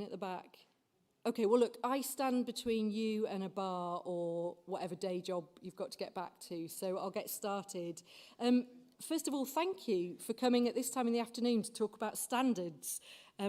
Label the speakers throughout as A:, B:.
A: At the back. Okay, well look, I stand between you and a bar or whatever day job you've got to get back to, so I'll get started. First of all, thank you for coming at this time in the afternoon to talk about standards.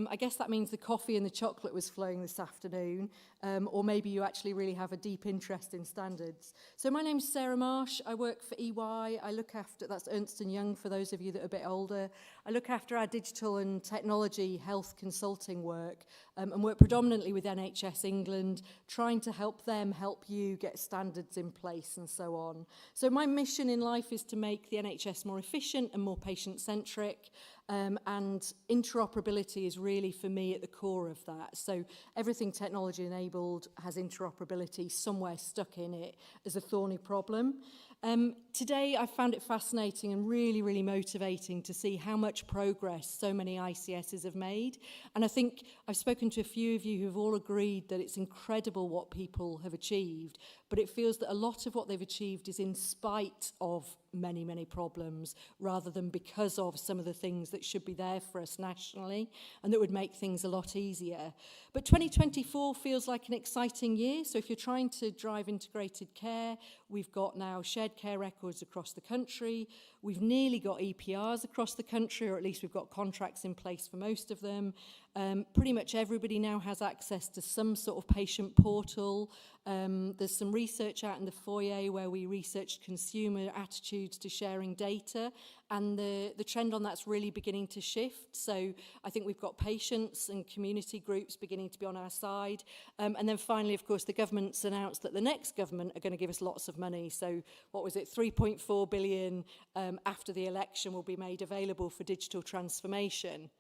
A: I guess that means the coffee and the chocolate was flowing this afternoon, or maybe you actually really have a deep interest in standards. So my name's Sarah Marsh. I work for EY. I look after, that's Ernst & Young for those of you that are a bit older. I look after our digital and technology health consulting work and work predominantly with NHS England, trying to help them help you get standards in place and so on. So my mission in life is to make the NHS more efficient and more patient-centric. And interoperability is really, for me, at the core of that. So everything technology-enabled has interoperability somewhere stuck in it as a thorny problem. Today, I found it fascinating and really, really motivating to see how much progress so many ICSs have made. And I think I've spoken to a few of you who've all agreed that it's incredible what people have achieved, but it feels that a lot of what they've achieved is in spite of many, many problems, rather than because of some of the things that should be there for us nationally and that would make things a lot easier. But 2024 feels like an exciting year. So if you're trying to drive integrated care, we've got now shared care records across the country. We've nearly got EPRs across the country, or at least we've got contracts in place for most of them. Pretty much everybody now has access to some sort of patient portal. There's some research out in the foyer where we researched consumer attitudes to sharing data, and the trend on that's really beginning to shift. So I think we've got patients and community groups beginning to be on our side. And then finally, of course, the government's announced that the next government are going to give us lots of money. So what was it, 3.4 billion after the election will be made available for digital transformation.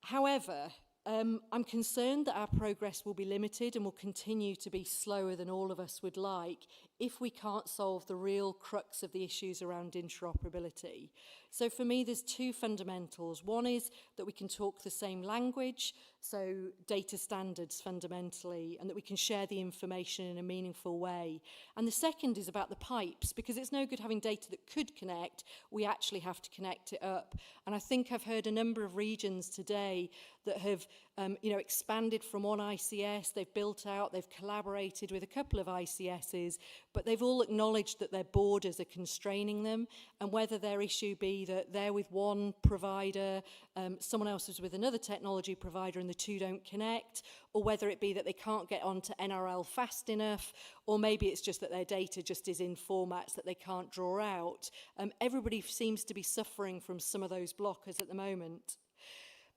A: However, I'm concerned that our progress will be limited and will continue to be slower than all of us would like if we can't solve the real crux of the issues around interoperability. So for me, there's two fundamentals. One is that we can talk the same language, so data standards fundamentally, and that we can share the information in a meaningful way. And the second is about the pipes, because it's no good having data that could connect, we actually have to connect it up. And I think I've heard a number of regions today that have expanded from one ICS, they've built out, they've collaborated with a couple of ICSs, but they've all acknowledged that their borders are constraining them, and whether their issue be that they're with one provider, someone else is with another technology provider and the two don't connect, or whether it be that they can't get onto NRL fast enough, or maybe it's just that their data just is in formats that they can't draw out. Everybody seems to be suffering from some of those blockers at the moment.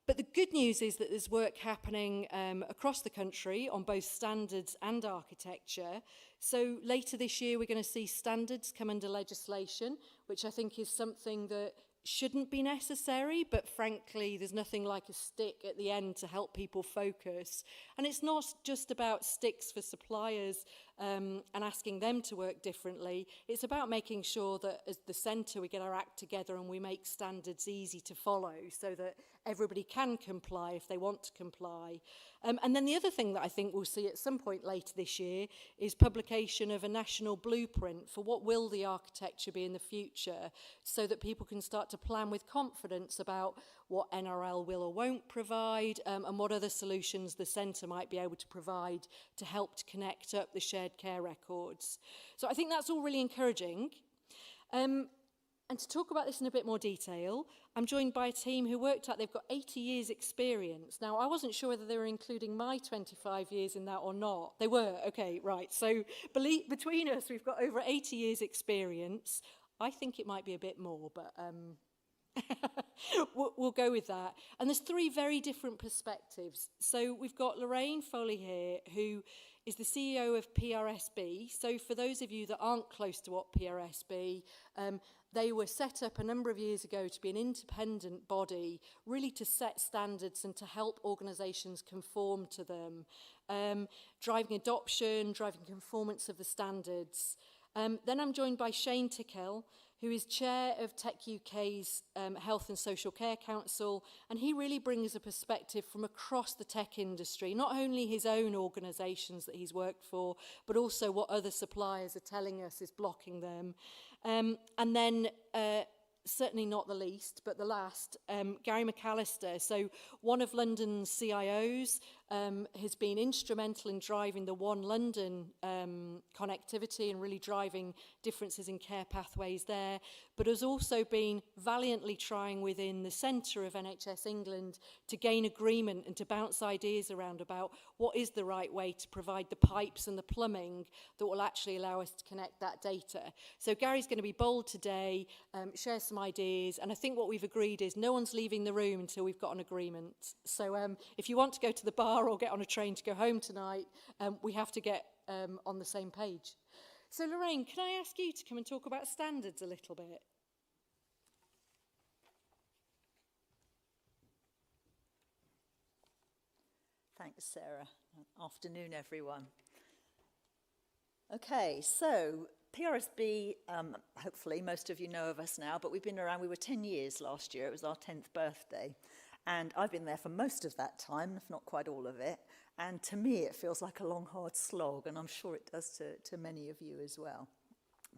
A: But the good news is that there's work happening across the country on both standards and architecture. So later this year, we're going to see standards come under legislation, which I think is something that shouldn't be necessary, but frankly, there's nothing like a stick at the end to help people focus. And it's not just about sticks for suppliers and asking them to work differently. It's about making sure that as the centre, we get our act together and we make standards easy to follow so that everybody can comply if they want to comply. And then the other thing that I think we'll see at some point later this year is publication of a national blueprint for what will the architecture be in the future, so that people can start to plan with confidence about what NRL will or won't provide, and what other solutions the centre might be able to provide to help to connect up the shared care records. So I think that's all really encouraging. And to talk about this in a bit more detail, I'm joined by a team who worked out they've got 80 years experience. Now, I wasn't sure whether they were including my 25 years in that or not. They were, okay, right. So between us, we've got over 80 years experience. I think it might be a bit more, but we'll go with that. And there's three very different perspectives. So we've got Lorraine Foley here, who is the CEO of PRSB. So for those of you that aren't close to what PRSB, they were set up a number of years ago to be an independent body, really to set standards and to help organisations conform to them, driving adoption, driving conformance of the standards. Then I'm joined by Shane Tickell, who is chair of Tech UK's Health and Social Care Council, and he really brings a perspective from across the tech industry, not only his own organisations that he's worked for, but also what other suppliers are telling us is blocking them. And then, certainly not the least, but the last, Gary McAllister, so one of London's CIOs, has been instrumental in driving the One London connectivity and really driving differences in care pathways there, but has also been valiantly trying within the centre of NHS England to gain agreement and to bounce ideas around about what is the right way to provide the pipes and the plumbing that will actually allow us to connect that data. So Gary's going to be bold today, share some ideas, and I think what we've agreed is no one's leaving the room until we've got an agreement. So if you want to go to the bar or get on a train to go home tonight, we have to get on the same page. So Lorraine, can I ask you to come and talk about standards a little bit?
B: Thanks, Sarah. Afternoon, everyone. Okay, so PRSB, hopefully most of you know of us now, but we've been around, we were 10 years last year, it was our 10th birthday. And I've been there for most of that time, if not quite all of it. And to me, it feels like a long, hard slog, and I'm sure it does to many of you as well.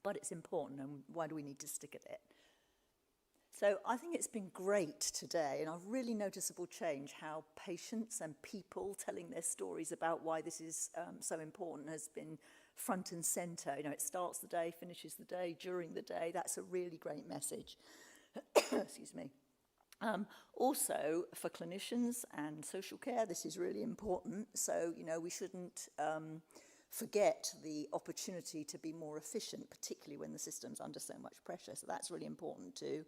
B: But it's important, and why do we need to stick at it? So I think it's been great today, and a really noticeable change how patients and people telling their stories about why this is so important has been front and centre. You know, it starts the day, finishes the day, during the day. That's a really great message. Excuse me. Also, for clinicians and social care, this is really important. So, you know, we shouldn't forget the opportunity to be more efficient, particularly when the system's under so much pressure. So that's really important too.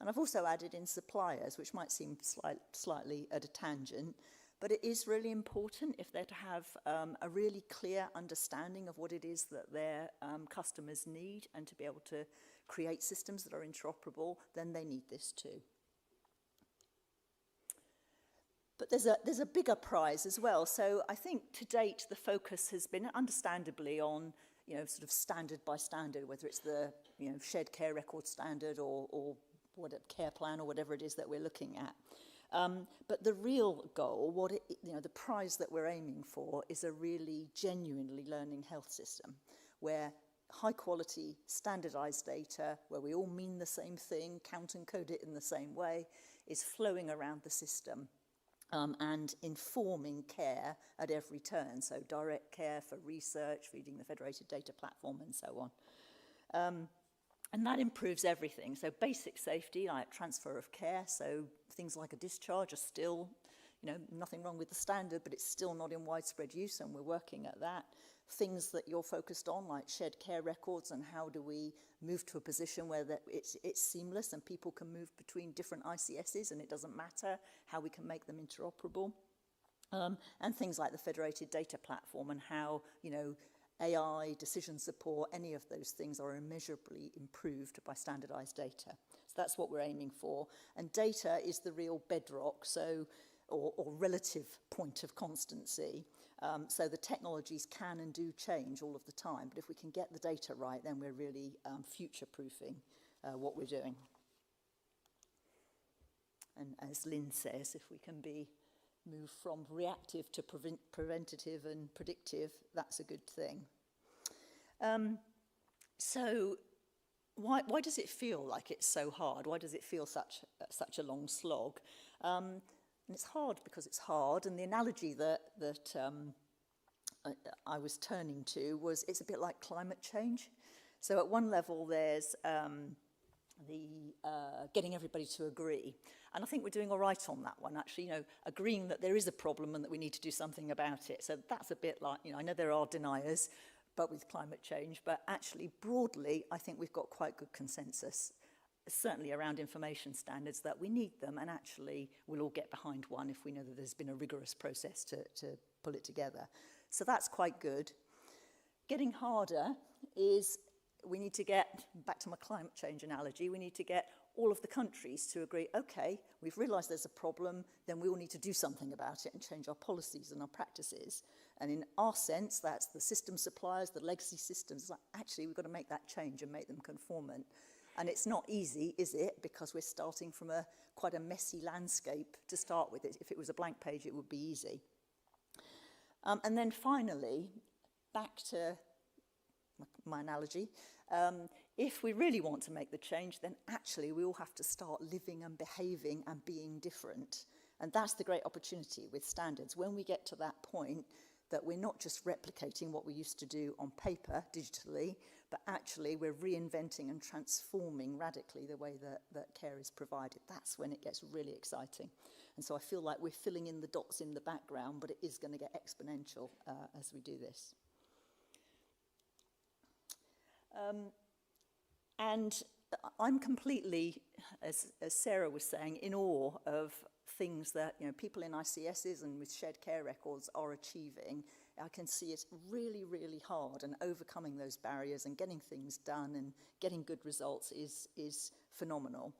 B: And I've also added in suppliers, which might seem slightly at a tangent, but it is really important if they're to have a really clear understanding of what it is that their customers need and to be able to create systems that are interoperable, then they need this too. But there's a bigger prize as well. So I think to date the focus has been understandably on, you know, sort of standard by standard, whether it's the, you know, shared care record standard or what a care plan or whatever it is that we're looking at. But the real goal, the prize that we're aiming for is a really genuinely learning health system where high quality standardized data, where we all mean the same thing, count and code it in the same way, is flowing around the system. And informing care at every turn, so direct care for research, feeding the federated data platform and so on. And that improves everything. So basic safety, like transfer of care, so things like a discharge are still, you know, nothing wrong with the standard, but it's still not in widespread use, and we're working at that. Things that you're focused on, like shared care records, and how do we move to a position where it's seamless and people can move between different ICSs and it doesn't matter, how we can make them interoperable. And things like the federated data platform and how, you know, AI, decision support, any of those things are immeasurably improved by standardized data. So that's what we're aiming for. And data is the real bedrock, so or relative point of constancy. So the technologies can and do change all of the time, but if we can get the data right, then we're really future-proofing what we're doing. And as Lynn says, if we can move from reactive to preventative and predictive, that's a good thing. So why does it feel like it's so hard? Why does it feel such a long slog? And it's hard because it's hard, and the analogy that I was turning to was it's a bit like climate change. So at one level there's getting everybody to agree. And I think we're doing all right on that one, actually, you know, agreeing that there is a problem and that we need to do something about it. So that's a bit like, you know, I know there are deniers, but with climate change, but actually broadly, I think we've got quite good consensus, certainly around information standards, that we need them, and actually we'll all get behind one if we know that there's been a rigorous process to pull it together. So that's quite good. Getting harder is we need to get, back to my climate change analogy, we need to get all of the countries to agree, okay, we've realised there's a problem, then we all need to do something about it and change our policies and our practices. And in our sense, that's the system suppliers, the legacy systems, like, actually we've got to make that change and make them conformant. And it's not easy, is it? Because we're starting from quite a messy landscape to start with. If it was a blank page, it would be easy. And then finally, back to my analogy, if we really want to make the change, then actually we all have to start living and behaving and being different. And that's the great opportunity with standards. When we get to that point, that we're not just replicating what we used to do on paper digitally, but actually we're reinventing and transforming radically the way that care is provided. That's when it gets really exciting. And so I feel like we're filling in the dots in the background, but it is going to get exponential as we do this. And I'm completely, as Sarah was saying, in awe of things that people in ICSs and with shared care records are achieving. I can see it really, really hard, and overcoming those barriers and getting things done and getting good results is phenomenal.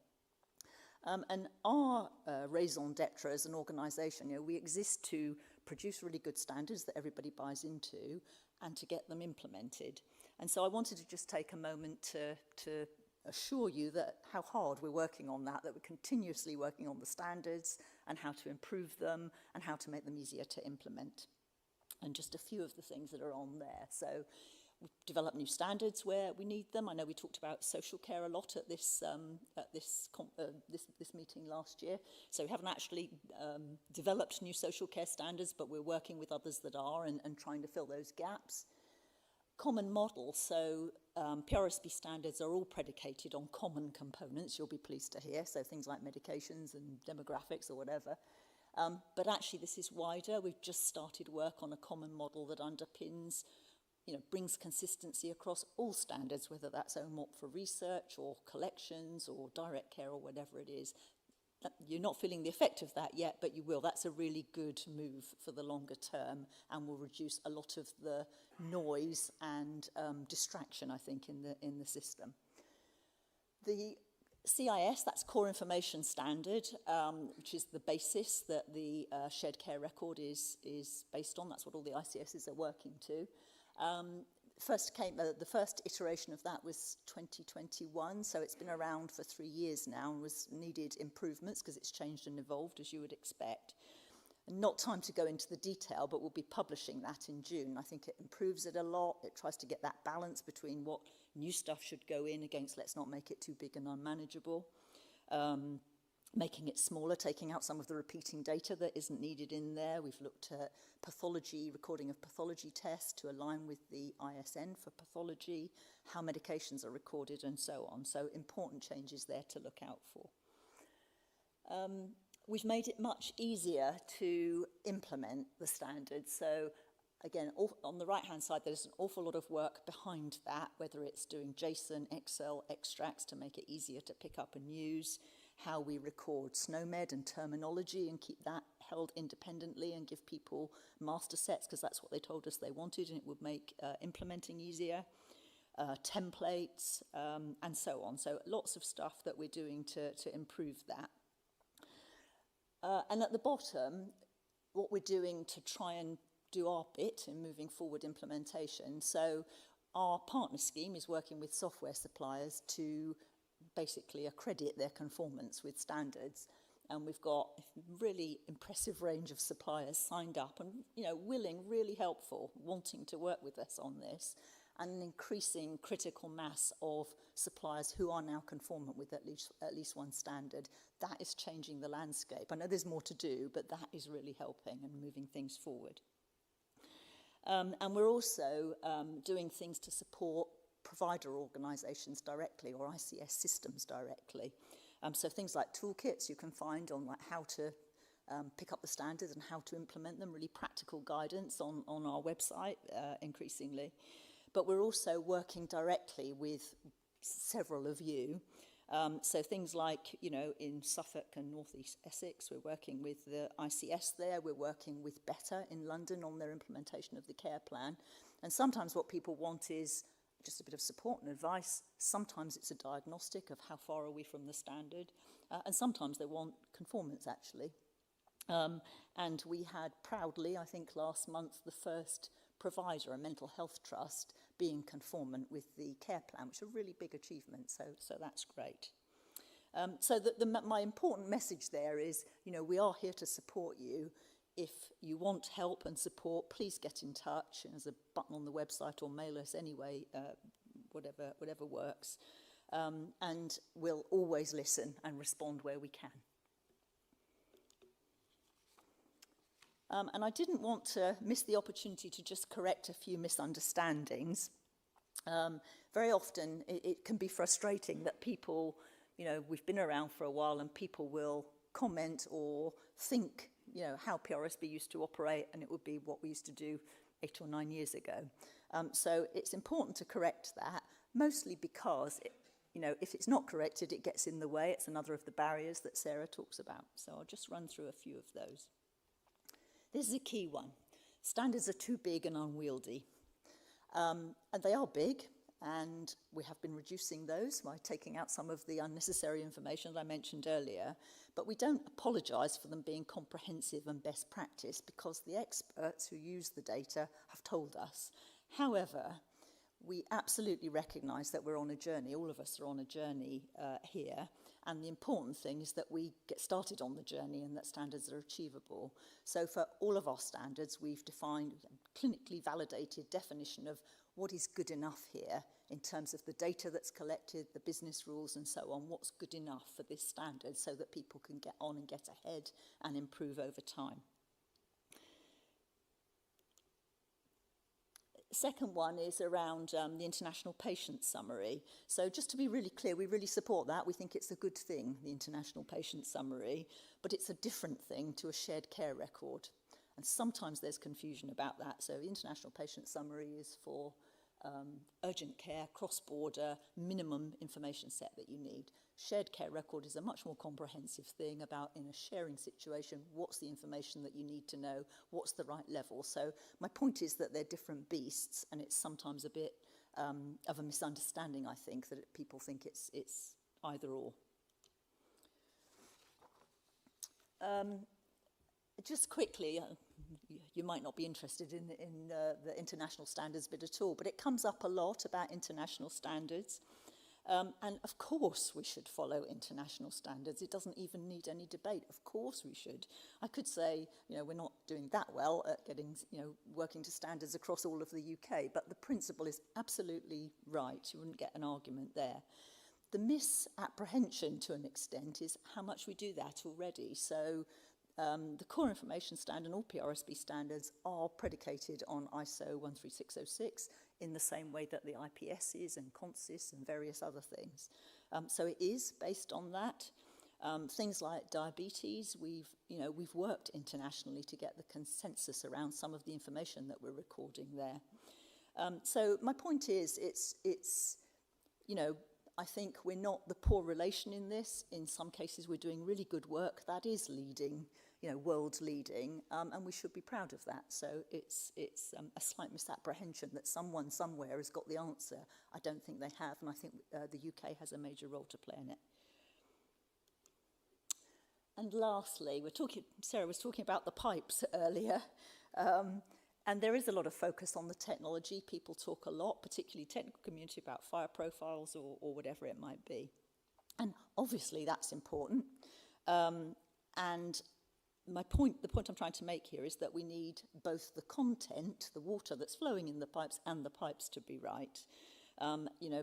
B: And our raison d'etre as an organisation, we exist to produce really good standards that everybody buys into and to get them implemented. And so I wanted to just take a moment to assure you that how hard we're working on that we're continuously working on the standards and how to improve them and how to make them easier to implement. And just a few of the things that are on there. So we've developed new standards where we need them. I know we talked about social care a lot at this meeting last year. So we haven't actually developed new social care standards, but we're working with others that are and trying to fill those gaps. Common model, so PRSB standards are all predicated on common components, you'll be pleased to hear, so things like medications and demographics or whatever. But actually this is wider. We've just started work on a common model that underpins, brings consistency across all standards, whether that's OMOP for research or collections or direct care or whatever it is. You're not feeling the effect of that yet, but you will. That's a really good move for the longer term and will reduce a lot of the noise and distraction, I think, in the system. The CIS, that's Core Information Standard, which is the basis that the shared care record is based on. That's what all the ICSs are working to. The first iteration of that was 2021, so it's been around for 3 years now and was needed improvements because it's changed and evolved, as you would expect. And not time to go into the detail, but we'll be publishing that in June. I think it improves it a lot. It tries to get that balance between what new stuff should go in against let's not make it too big and unmanageable. Making it smaller, taking out some of the repeating data that isn't needed in there. We've looked at pathology, recording of pathology tests to align with the ISN for pathology, how medications are recorded and so on. So important changes there to look out for. We've made it much easier to implement the standards. So again, on the right-hand side, there's an awful lot of work behind that, whether it's doing JSON, Excel, extracts to make it easier to pick up and use, how we record SNOMED and terminology and keep that held independently and give people master sets because that's what they told us they wanted and it would make implementing easier, templates and so on. So lots of stuff that we're doing to improve that. And at the bottom, what we're doing to try and do our bit in moving forward implementation. So our partner scheme is working with software suppliers to basically accredit their conformance with standards. And we've got a really impressive range of suppliers signed up and, willing, really helpful, wanting to work with us on this, and an increasing critical mass of suppliers who are now conformant with at least one standard. That is changing the landscape. I know there's more to do, but that is really helping and moving things forward. And we're also doing things to support provider organisations directly or ICS systems directly. So things like toolkits you can find on how to pick up the standards and how to implement them, really practical guidance on our website increasingly. But we're also working directly with several of you. So things like, in Suffolk and North East Essex, we're working with the ICS there. We're working with Better in London on their implementation of the care plan. And sometimes what people want is just a bit of support and advice. Sometimes it's a diagnostic of how far are we from the standard. And sometimes they want conformance, actually. And we had proudly, I think last month, the first provider, a mental health trust, being conformant with the care plan, which is a really big achievement, so that's great. So my important message there is, we are here to support you. If you want help and support, please get in touch. There's a button on the website or mail us anyway, whatever works. And we'll always listen and respond where we can. And I didn't want to miss the opportunity to just correct a few misunderstandings. Very often it can be frustrating that people, we've been around for a while and people will comment or think, how PRSB used to operate, and it would be what we used to do 8 or 9 years ago. So it's important to correct that, mostly because, if it's not corrected, it gets in the way. It's another of the barriers that Sarah talks about. So I'll just run through a few of those. This is a key one. Standards are too big and unwieldy. And they are big, and we have been reducing those by taking out some of the unnecessary information that I mentioned earlier. But we don't apologise for them being comprehensive and best practice, because the experts who use the data have told us. However, we absolutely recognise that we're on a journey. All of us are on a journey here. And the important thing is that we get started on the journey and that standards are achievable. So for all of our standards, we've defined a clinically validated definition of what is good enough here in terms of the data that's collected, the business rules and so on, what's good enough for this standard so that people can get on and get ahead and improve over time. Second one is around the International Patient Summary. So just to be really clear, we really support that. We think it's a good thing, the International Patient Summary, but it's a different thing to a shared care record. And sometimes there's confusion about that. So the International Patient Summary is for urgent care, cross-border, minimum information set that you need. Shared care record is a much more comprehensive thing about, in a sharing situation, what's the information that you need to know, what's the right level. So my point is that they're different beasts, and it's sometimes a bit of a misunderstanding, I think, that people think it's either or. Just quickly, you might not be interested in the international standards bit at all, but it comes up a lot about international standards. And of course we should follow international standards. It doesn't even need any debate. Of course we should. I could say, we're not doing that well at getting, working to standards across all of the UK, but the principle is absolutely right. You wouldn't get an argument there. The misapprehension to an extent is how much we do that already. So the core information standard and all PRSB standards are predicated on ISO 13606 in the same way that the IPS is and CONSIS and various other things. So it is based on that. Things like diabetes, we've worked internationally to get the consensus around some of the information that we're recording there. So my point is, it's I think we're not the poor relation in this. In some cases, we're doing really good work. That is leading, world leading, and we should be proud of that. So it's a slight misapprehension that someone somewhere has got the answer. I don't think they have, and I think the UK has a major role to play in it. And lastly, Sarah was talking about the pipes earlier. And there is a lot of focus on the technology. People talk a lot, particularly technical community, about fire profiles or whatever it might be. And obviously that's important. And the point I'm trying to make here is that we need both the content, the water that's flowing in the pipes, and the pipes to be right.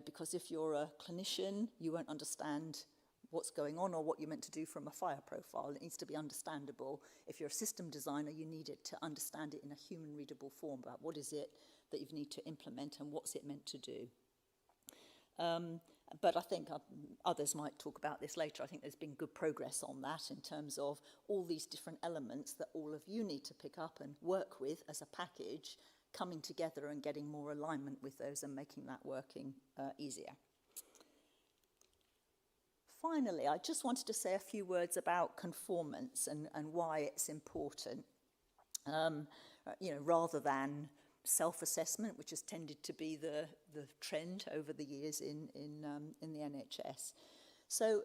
B: Because if you're a clinician, you won't understand what's going on or what you're meant to do from a fire profile. It needs to be understandable. If you're a system designer, you need it to understand it in a human readable form about what is it that you need to implement and what's it meant to do. But I think others might talk about this later. I think there's been good progress on that in terms of all these different elements that all of you need to pick up and work with as a package, coming together and getting more alignment with those and making that working easier. Finally, I just wanted to say a few words about conformance and why it's important, rather than self-assessment, which has tended to be the trend over the years in the NHS. So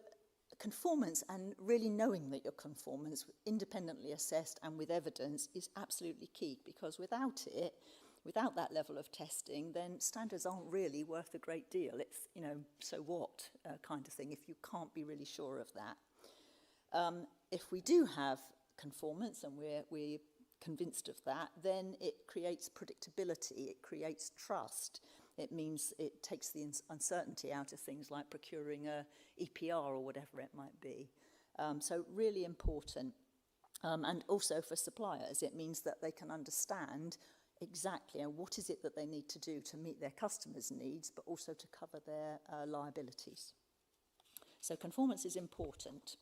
B: conformance, and really knowing that your conformance, independently assessed and with evidence, is absolutely key, because without that level of testing, then standards aren't really worth a great deal. It's, so what kind of thing if you can't be really sure of that. If we do have conformance and we're convinced of that, then it creates predictability, it creates trust. It means it takes the uncertainty out of things like procuring a EPR or whatever it might be. So really important. And also for suppliers, it means that they can understand exactly what is it that they need to do to meet their customers' needs, but also to cover their liabilities. So conformance is important.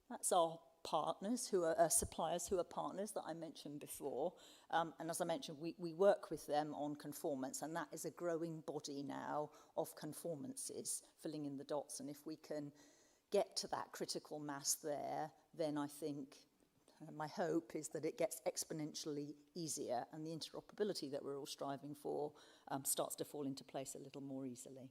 B: That's our partners, who are suppliers who are partners that I mentioned before. And as I mentioned, we work with them on conformance, and that is a growing body now of conformances, filling in the dots. And if we can get to that critical mass there, then I think my hope is that it gets exponentially easier, and the interoperability that we're all striving for starts to fall into place a little more easily.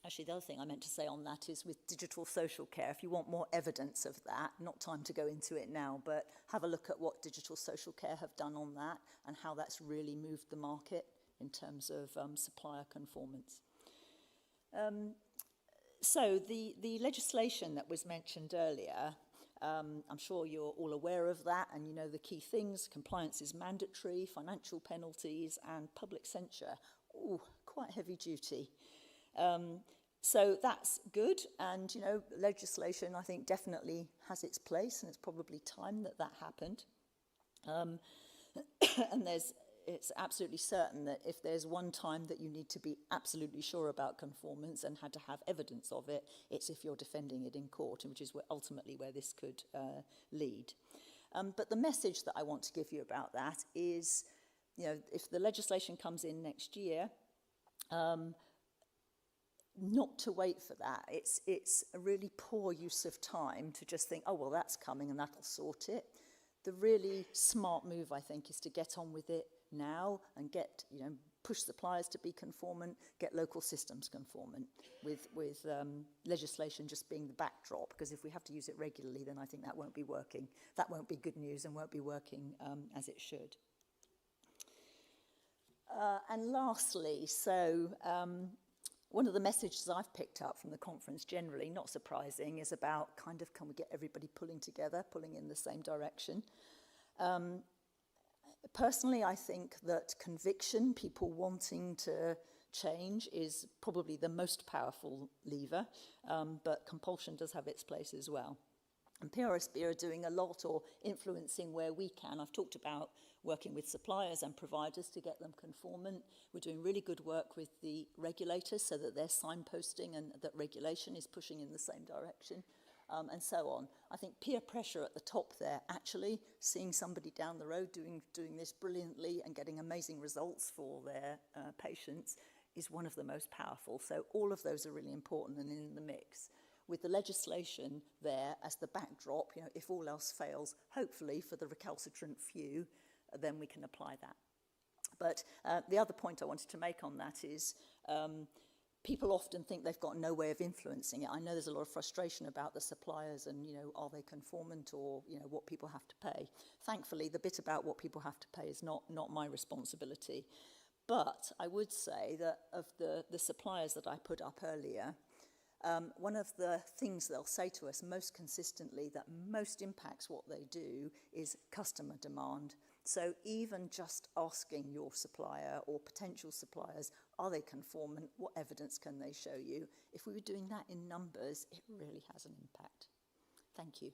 B: Actually, the other thing I meant to say on that is with digital social care, if you want more evidence of that, not time to go into it now, but have a look at what digital social care have done on that and how that's really moved the market in terms of supplier conformance. So the legislation that was mentioned earlier, I'm sure you're all aware of that, and you know the key things. Compliance is mandatory, financial penalties, and public censure. Ooh, quite heavy duty. So that's good, and you know, legislation I think definitely has its place, and it's probably time that that happened. And it's absolutely certain that if there's one time that you need to be absolutely sure about conformance and had to have evidence of it, it's if you're defending it in court, which is ultimately where this could lead. But the message that I want to give you about that is, you know, if the legislation comes in next year, not to wait for that. It's a really poor use of time to just think, oh, well, that's coming and that'll sort it. The really smart move, I think, is to get on with it now and get, you know, push suppliers to be conformant, get local systems conformant, with legislation just being the backdrop, because if we have to use it regularly, then I think that won't be working. That won't be good news and won't be working as it should. And lastly, so one of the messages I've picked up from the conference generally, not surprising, is about kind of, can we get everybody pulling together, pulling in the same direction? Personally, I think that conviction, people wanting to change, is probably the most powerful lever, but compulsion does have its place as well. And PRSB are doing a lot, or influencing where we can. I've talked about working with suppliers and providers to get them conformant. We're doing really good work with the regulators so that they're signposting and that regulation is pushing in the same direction, and so on. I think peer pressure at the top there, actually seeing somebody down the road doing this brilliantly and getting amazing results for their patients, is one of the most powerful. So all of those are really important and in the mix, with the legislation there as the backdrop. You know, if all else fails, hopefully for the recalcitrant few, then we can apply that. But the other point I wanted to make on that is people often think they've got no way of influencing it. I know there's a lot of frustration about the suppliers and, you know, are they conformant, or, you know, what people have to pay. Thankfully, the bit about what people have to pay is not my responsibility. But I would say that of the suppliers that I put up earlier, one of the things they'll say to us most consistently that most impacts what they do is customer demand. So even just asking your supplier or potential suppliers, are they conformant? What evidence can they show you? If we were doing that in numbers, it really has an impact. Thank you.